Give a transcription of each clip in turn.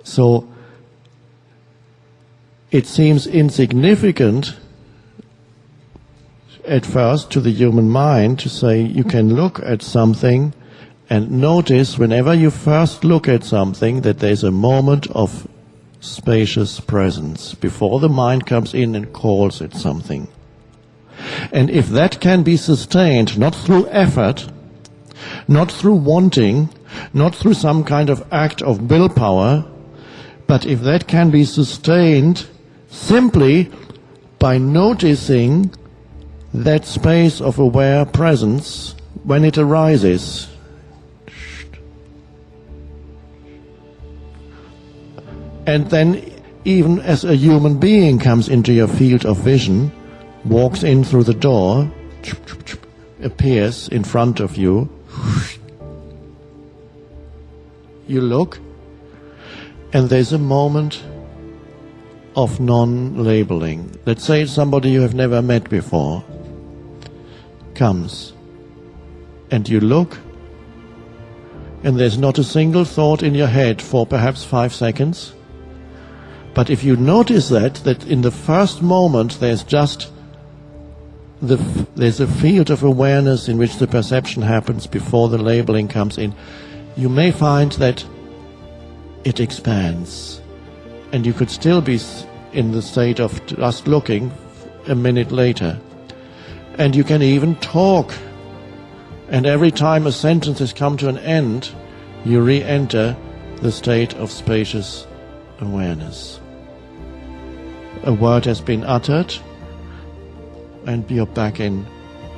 So it seems insignificant at first to the human mind to say you can look at something and notice whenever you first look at something that there's a moment of spacious presence before the mind comes in and calls it something. And if that can be sustained, not through effort, not through wanting, not through some kind of act of willpower, but if that can be sustained simply by noticing that space of aware presence when it arises. And then even as a human being comes into your field of vision, walks in through the door, appears in front of you, you look, and there's a moment of non-labeling. Let's say it's somebody you have never met before comes, and you look, and there's not a single thought in your head for perhaps 5 seconds. But if you notice that in the first moment there's just there's a field of awareness in which the perception happens before the labeling comes in, you may find that it expands, and you could still be in the state of just looking a minute later. And you can even talk, and every time a sentence has come to an end, you re-enter the state of spacious awareness. A word has been uttered, and you're back in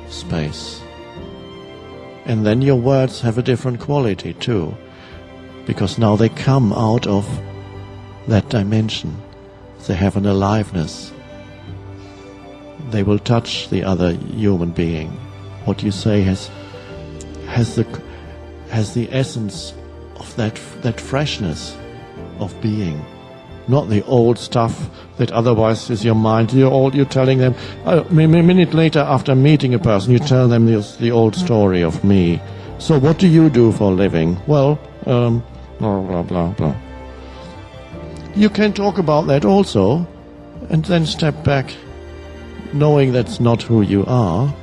space. And then your words have a different quality too, because now they come out of that dimension. They have an aliveness. They will touch the other human being. What you say has the essence of that freshness of being. Not the old stuff that otherwise is your mind. You're telling them, a minute later after meeting a person, you tell them the old story of me. So what do you do for a living? Well, blah, blah, blah, blah. You can talk about that also, and then step back, knowing that's not who you are.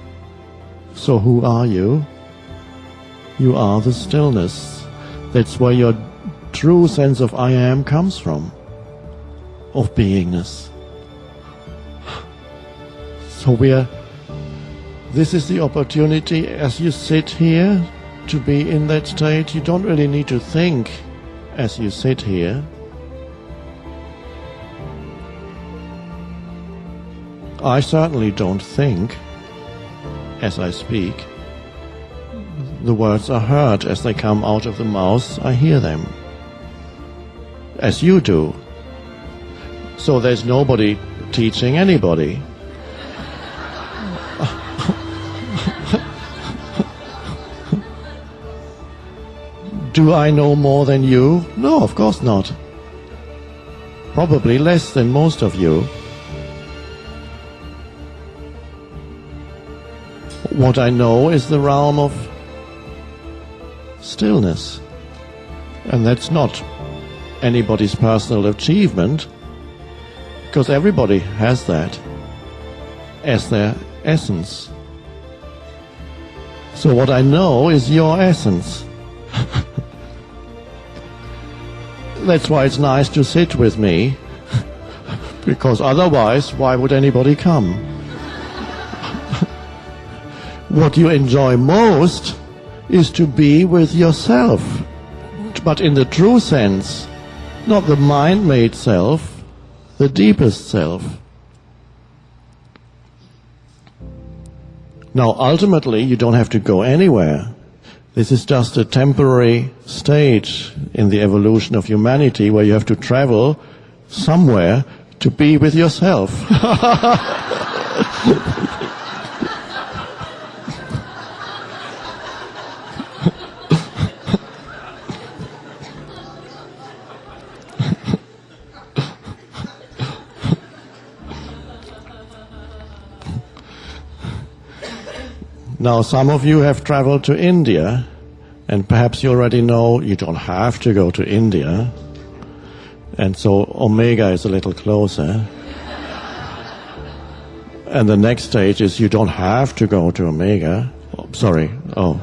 So who are you? You are the stillness. That's where your true sense of I am comes from. Of beingness. So this is the opportunity as you sit here to be in that state. You don't really need to think as you sit here. I certainly don't think as I speak. The words are heard as they come out of the mouth. I hear them. As you do. So there's nobody teaching anybody. Do I know more than you? No, of course not. Probably less than most of you. What I know is the realm of stillness. And that's not anybody's personal achievement, because everybody has that as their essence. So what I know is your essence. That's why it's nice to sit with me, because otherwise, why would anybody come? What you enjoy most is to be with yourself, but in the true sense, not the mind-made self, the deepest self. Now, ultimately, you don't have to go anywhere. This is just a temporary stage in the evolution of humanity where you have to travel somewhere to be with yourself. Now, some of you have traveled to India, and perhaps you already know you don't have to go to India. And so omega is a little closer. And the next stage is you don't have to go to omega. Oh, sorry. Oh.